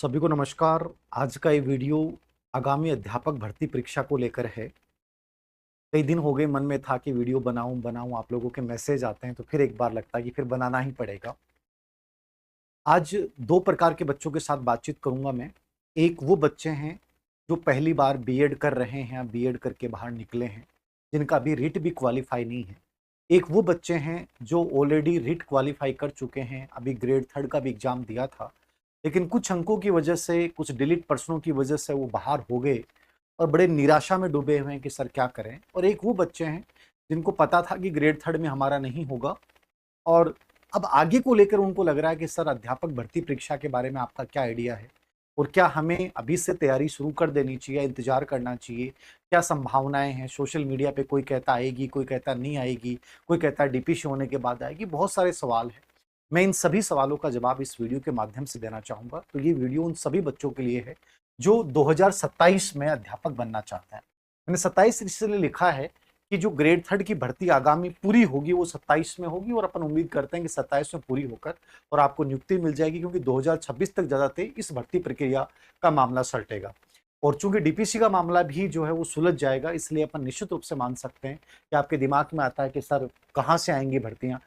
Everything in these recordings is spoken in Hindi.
सभी को नमस्कार। आज का ये वीडियो आगामी अध्यापक भर्ती परीक्षा को लेकर है। कई दिन हो गए मन में था कि वीडियो बनाऊं बनाऊं, आप लोगों के मैसेज आते हैं तो फिर एक बार लगता है कि फिर बनाना ही पड़ेगा। आज दो प्रकार के बच्चों के साथ बातचीत करूंगा मैं। एक वो बच्चे हैं जो पहली बार बीएड कर रहे हैं या बीएड करके बाहर निकले हैं, जिनका अभी रिट भी क्वालिफाई नहीं है। एक वो बच्चे हैं जो ऑलरेडी रिट क्वालिफाई कर चुके हैं, अभी ग्रेड 3 का भी एग्जाम दिया था, लेकिन कुछ अंकों की वजह से, कुछ डिलीट प्रश्नों की वजह से वो बाहर हो गए और बड़े निराशा में डूबे हुए हैं कि सर क्या करें। और एक वो बच्चे हैं जिनको पता था कि ग्रेड 3 में हमारा नहीं होगा और अब आगे को लेकर उनको लग रहा है कि सर अध्यापक भर्ती परीक्षा के बारे में आपका क्या आइडिया है और क्या हमें अभी से तैयारी शुरू कर देनी चाहिए, इंतजार करना चाहिए, क्या संभावनाएं हैं। सोशल मीडिया पे कोई कहता आएगी, कोई कहता नहीं आएगी, कोई कहता डीपीसी होने के बाद आएगी। बहुत सारे सवाल हैं। मैं इन सभी सवालों का जवाब इस वीडियो के माध्यम से देना चाहूंगा। तो ये वीडियो उन सभी बच्चों के लिए है जो 2027 में अध्यापक बनना चाहते हैं। मैंने 27 इसलिए लिखा है कि जो ग्रेड 3 की भर्ती आगामी पूरी होगी वो 27 में होगी और अपन उम्मीद करते हैं कि 27 में पूरी होकर और आपको नियुक्ति मिल जाएगी, क्योंकि 2026 तक ज्यादातर इस भर्ती प्रक्रिया का मामला सलटेगा। और चूंकि डीपीसी का मामला भी जो है वो सुलझ जाएगा, इसलिए अपन निश्चित रूप से मान सकते हैं कि आपके दिमाग में आता है कि सर कहाँ से आएंगी भर्तियां।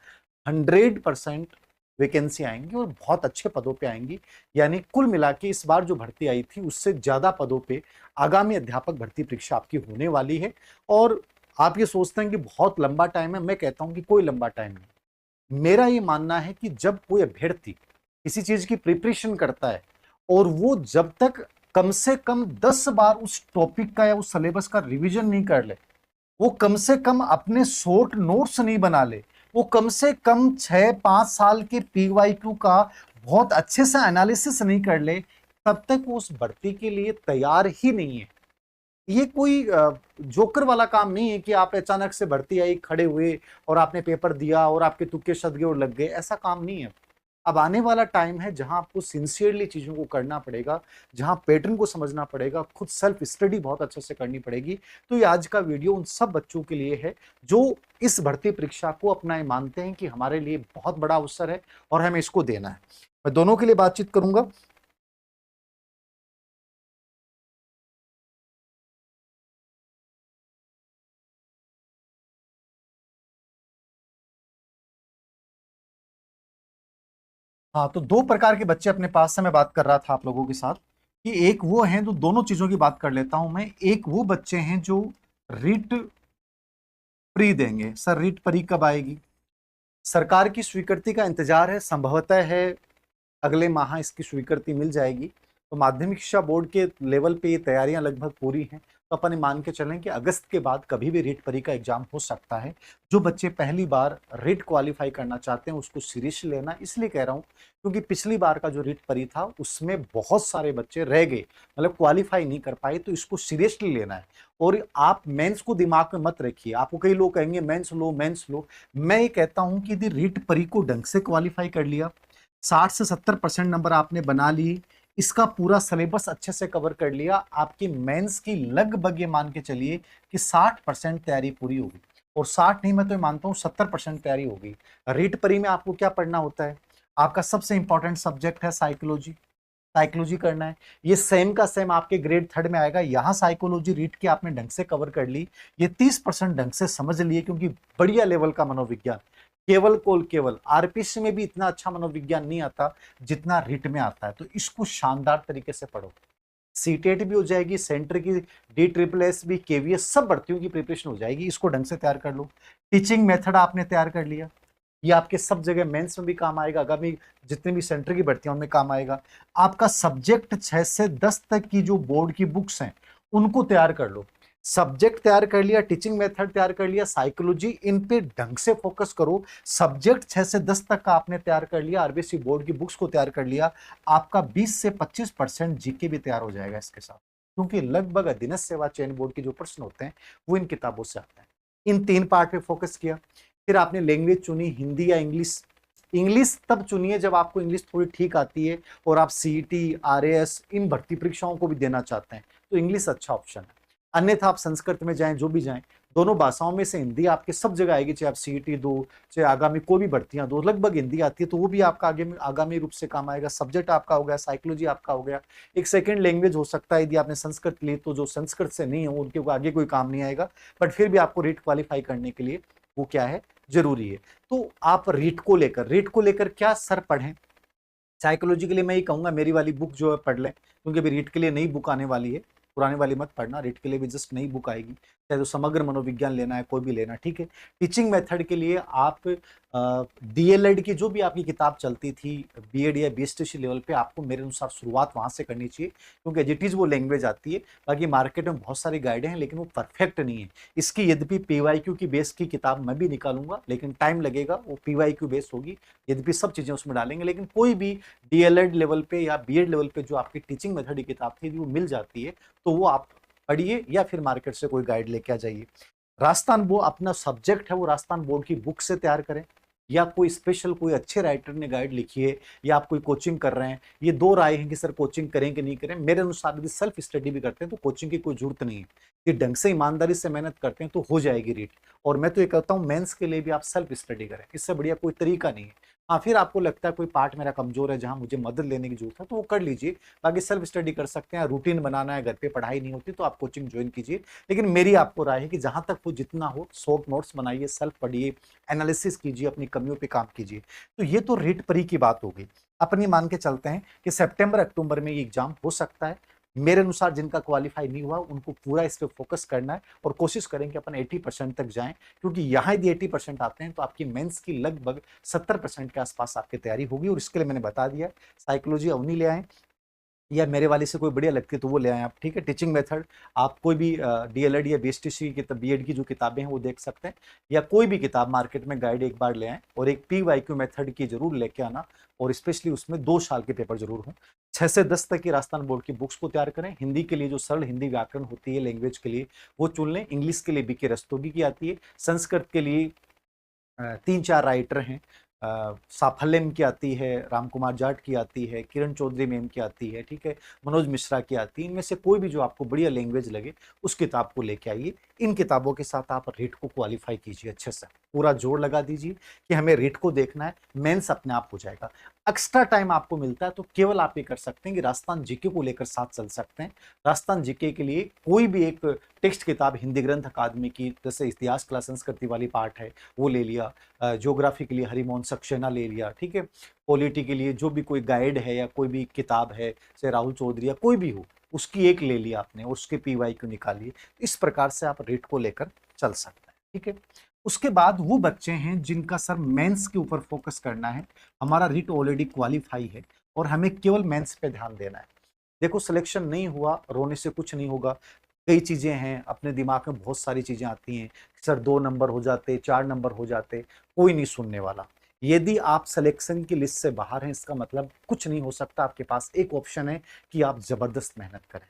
100% वैकेंसी आएंगी और बहुत अच्छे पदों पे आएंगी। यानी कुल मिला के इस बार जो भर्ती आई थी उससे ज्यादा पदों पे आगामी अध्यापक भर्ती परीक्षा आपकी होने वाली है। और आप ये सोचते हैं कि बहुत लंबा टाइम है, मैं कहता हूं कि कोई लंबा टाइम नहीं। मेरा ये मानना है कि जब कोई अभ्यर्थी किसी चीज की प्रिपरेशन करता है और वो जब तक कम से कम 10 बार उस टॉपिक का या उस सिलेबस का रिवीजन नहीं कर ले, वो कम से कम अपने शॉर्ट नोट्स नहीं बना ले, वो कम से कम 6-5 साल के पीवाईक्यू का बहुत अच्छे से एनालिसिस नहीं कर ले, तब तक वो उस भर्ती के लिए तैयार ही नहीं है। ये कोई जोकर वाला काम नहीं है कि आप अचानक से भर्ती आई, खड़े हुए और आपने पेपर दिया और आपके तुक्के सद गए और लग गए। ऐसा काम नहीं है। अब आने वाला टाइम है जहां आपको सिंसियरली चीजों को करना पड़ेगा, जहां पैटर्न को समझना पड़ेगा, खुद सेल्फ स्टडी बहुत अच्छे से करनी पड़ेगी। तो ये आज का वीडियो उन सब बच्चों के लिए है जो इस भर्ती परीक्षा को अपना मानते हैं कि हमारे लिए बहुत बड़ा अवसर है और हमें इसको देना है। मैं दोनों के लिए बातचीत करूंगा। हाँ, तो दो प्रकार के बच्चे अपने पास से मैं बात कर रहा था आप लोगों के साथ कि एक वो हैं जो दोनों चीजों की बात कर लेता हूं मैं। एक वो बच्चे हैं जो रिट प्री देंगे। सर रिट प्री कब आएगी? सरकार की स्वीकृति का इंतजार है, संभवतः है अगले माह इसकी स्वीकृति मिल जाएगी। तो माध्यमिक शिक्षा बोर्ड के लेवल पे ये तैयारियां लगभग पूरी हैं। तो अपन मान के चलें कि अगस्त के बाद कभी भी रीट परी का एग्जाम हो सकता है। जो बच्चे पहली बार रीट क्वालिफाई करना चाहते हैं उसको सीरियसली लेना। इसलिए कह रहा हूँ क्योंकि पिछली बार का जो रीट परी था उसमें बहुत सारे बच्चे रह गए, मतलब क्वालिफाई नहीं कर पाए। तो इसको सीरियसली लेना है। और आप मेंस को दिमाग में मत रखिए। आपको कई लोग कहेंगे मेंस लो मेंस लो। मैं ये कहता हूं कि यदि रीट परी को ढंग से क्वालिफाई कर लिया, 60 से 70% नंबर आपने बना लिए, इसका पूरा सिलेबस अच्छे से कवर कर लिया, आपकी मेंस की लगभग ये मान के चलिए कि 60% तैयारी पूरी होगी। और 60 नहीं, मैं तो मानता हूं 70% तैयारी होगी। रीट परी में आपको क्या पढ़ना होता है? आपका सबसे इंपॉर्टेंट सब्जेक्ट है साइकोलॉजी। साइकोलॉजी करना है। ये सेम का सेम आपके ग्रेड 3 में आएगा। यहां साइकोलॉजी रीट की आपने ढंग से कवर कर ली, ये 30% ढंग से समझ लिए, क्योंकि बढ़िया लेवल का मनोविज्ञान। केवल आरपीसी में भी इतना अच्छा मनोविज्ञान नहीं आता जितना रिट में आता है। तो इसको शानदार तरीके से पढ़ो। सीटेट भी हो जाएगी, सेंटर की डी ट्रिपल एस भी, केवीएस, सब भर्तियों की प्रिपरेशन हो जाएगी। इसको ढंग से तैयार कर लो। टीचिंग मेथड आपने तैयार कर लिया, ये आपके सब जगह मेंस में भी काम आएगा, आगामी जितने भी सेंटर की भर्तियों में काम आएगा। आपका सब्जेक्ट 6 से 10 तक की जो बोर्ड की बुक्स हैं उनको तैयार कर लो। सब्जेक्ट तैयार कर लिया, टीचिंग मेथड तैयार कर लिया, साइकोलॉजी, इन पे ढंग से फोकस करो। सब्जेक्ट 6 से 10 तक का आपने तैयार कर लिया, आरबीसी बोर्ड की बुक्स को तैयार कर लिया, आपका 20 से 25% जीके भी तैयार हो जाएगा इसके साथ। क्योंकि लगभग अधीनस्थ सेवा चयन बोर्ड के जो प्रश्न होते हैं वो इन किताबों से आते हैं। इन 3 पार्ट पे फोकस किया। फिर आपने लैंग्वेज चुनी, हिंदी या इंग्लिश। इंग्लिश तब चुनिए जब आपको इंग्लिश थोड़ी ठीक आती है और आप सीईटी, आरएएस इन भर्ती परीक्षाओं को भी देना चाहते हैं, तो इंग्लिश अच्छा ऑप्शन है। अन्यथा आप संस्कृत में जाएं, जो भी जाएं। दोनों भाषाओं में से हिंदी आपके सब जगह आएगी, चाहे आप सीईटी दो, चाहे आगामी कोई भी भर्तियां दो, लगभग हिंदी आती है, तो वो भी आपका आगे में आगामी रूप से काम आएगा। सब्जेक्ट आपका हो गया, साइकोलॉजी आपका हो गया, एक सेकंड लैंग्वेज हो सकता है यदि आपने संस्कृत ली, तो जो संस्कृत से नहीं हो उनके आगे कोई काम नहीं आएगा, बट फिर भी आपको रीट क्वालिफाई करने के लिए वो क्या है, जरूरी है। तो आप रीट को लेकर क्या सर पढ़ें? साइकोलॉजी के लिए मैं ये कहूंगा मेरी वाली बुक जो है पढ़ लें, क्योंकि अभी रीट के लिए नई बुक आने वाली है, पुराने वाली मत पढ़ना, रीट के लिए भी जस्ट नई बुक आएगी, चाहे तो समग्र मनोविज्ञान लेना है कोई भी लेना, ठीक है। टीचिंग मेथड के लिए आप डीएलएड की जो भी आपकी किताब चलती थी बीएड या बीएसटीसी लेवल पे, आपको मेरे अनुसार शुरुआत वहां से करनी चाहिए, क्योंकि एज इट इज वो लैंग्वेज आती है। बाकी मार्केट में बहुत सारी गाइडें हैं लेकिन वो परफेक्ट नहीं है। इसकी यद्यपि पीवाईक्यू की बेस की किताब मैं भी निकालूंगा, लेकिन टाइम लगेगा, वो पीवाईक्यू बेस होगी, यद्यपि सब चीजें उसमें डालेंगे, लेकिन कोई भी डीएलएड लेवल पे या बीएड लेवल पे जो आपकी टीचिंग मेथड की किताब थी वो मिल जाती है, तो वो आप पढ़िए या फिर मार्केट से कोई गाइड लेके आ जाइए। राजस्थान बोर्ड अपना सब्जेक्ट है वो राजस्थान बोर्ड की बुक से तैयार करें, या कोई स्पेशल कोई अच्छे राइटर ने गाइड लिखी है, या आप कोई कोचिंग कर रहे हैं। ये दो राय है कि सर कोचिंग करें कि नहीं करें। मेरे अनुसार यदि सेल्फ स्टडी भी करते हैं तो कोचिंग की कोई जरूरत नहीं है, कि ढंग से ईमानदारी से मेहनत करते हैं तो हो जाएगी रीट। और मैं तो ये कहता हूँ मेंस के लिए भी आप सेल्फ स्टडी करें, इससे बढ़िया कोई तरीका नहीं है। हाँ, फिर आपको लगता है कोई पार्ट मेरा कमजोर है जहां मुझे मदद लेने की जरूरत है तो वो कर लीजिए, बाकी सेल्फ स्टडी कर सकते हैं। रूटीन बनाना है, घर पे पढ़ाई नहीं होती तो आप कोचिंग ज्वाइन कीजिए, लेकिन मेरी आपको राय है कि जहां तक वो जितना हो शॉर्ट नोट्स बनाइए, सेल्फ पढ़िए, एनालिसिस कीजिए, अपनी कमियों पे काम कीजिए। तो ये तो रीट परी की बात होगी। अपनी मान के चलते हैं कि सितंबर अक्टूबर में ये एग्जाम हो सकता है। मेरे अनुसार जिनका क्वालिफाई नहीं हुआ उनको पूरा इस पे फोकस करना है और कोशिश करें कि अपन 80% तक जाएं, क्योंकि यहाँ यदि 80% आते हैं तो आपकी मेंस की लगभग 70% के आसपास आपकी तैयारी होगी। और इसके लिए मैंने बता दिया, साइकोलॉजी अवनी ले आए या मेरे वाले से कोई बढ़िया लगती है तो वो ले आए आप, ठीक है। टीचिंग मेथड आप कोई भी डीएलएड या बीएसटीसी की बीएड की जो किताबें हैं वो देख सकते हैं, या कोई भी किताब मार्केट में गाइड एक बार ले आए, और एक पीवाईक्यू मेथड की जरूर लेके आना, और स्पेशली उसमें 2 साल के पेपर जरूर हों। 6 से 10 तक की राजस्थान बोर्ड की बुक्स को तैयार करें। हिंदी के लिए जो सरल हिंदी व्याकरण होती है लैंग्वेज के लिए वो चुन लें। इंग्लिश के लिए बीके रस्तोगी की आती है। संस्कृत के लिए 3-4 राइटर हैं, साफल्यम की आती है, राम कुमार जाट की आती है, किरण चौधरी मैम की आती है, ठीक है, मनोज मिश्रा की आती है। इनमें से कोई भी जो आपको बढ़िया लैंग्वेज लगे उस किताब को लेके आइए। इन किताबों के साथ आप रीट को क्वालिफाई कीजिए, अच्छे से पूरा जोर लगा दीजिए कि हमें रीट को देखना है, मेंस अपने आप हो जाएगा। एक्स्ट्रा टाइम आपको मिलता है तो केवल आप ये कर सकते हैं कि राजस्थान जीके को लेकर साथ चल सकते हैं। राजस्थान जीके के लिए कोई भी एक टेक्स्ट किताब हिंदी ग्रंथ अकादमी की, जैसे इतिहास कला संस्कृति वाली पार्ट है वो ले लिया, ज्योग्राफी के लिए हरिमोहन सक्सेना ले लिया, ठीक है, पॉलिटी के लिए जो भी कोई गाइड है या कोई भी किताब है चाहे राहुल चौधरी या कोई भी हो उसकी एक ले लिया आपने, उसके पीवाईक्यू निकालिए। इस प्रकार से आप रीट को लेकर चल सकते हैं, ठीक है। उसके बाद वो बच्चे हैं जिनका सर मेंस के ऊपर फोकस करना है, हमारा रीट ऑलरेडी क्वालिफाई है और हमें केवल मेंस पे ध्यान देना है। देखो सिलेक्शन नहीं हुआ, रोने से कुछ नहीं होगा। कई चीजें हैं, अपने दिमाग में बहुत सारी चीजें आती हैं, सर 2 नंबर हो जाते, 4 नंबर हो जाते, कोई नहीं सुनने वाला। यदि आप सिलेक्शन की लिस्ट से बाहर हैं इसका मतलब कुछ नहीं हो सकता। आपके पास एक ऑप्शन है कि आप जबरदस्त मेहनत करें।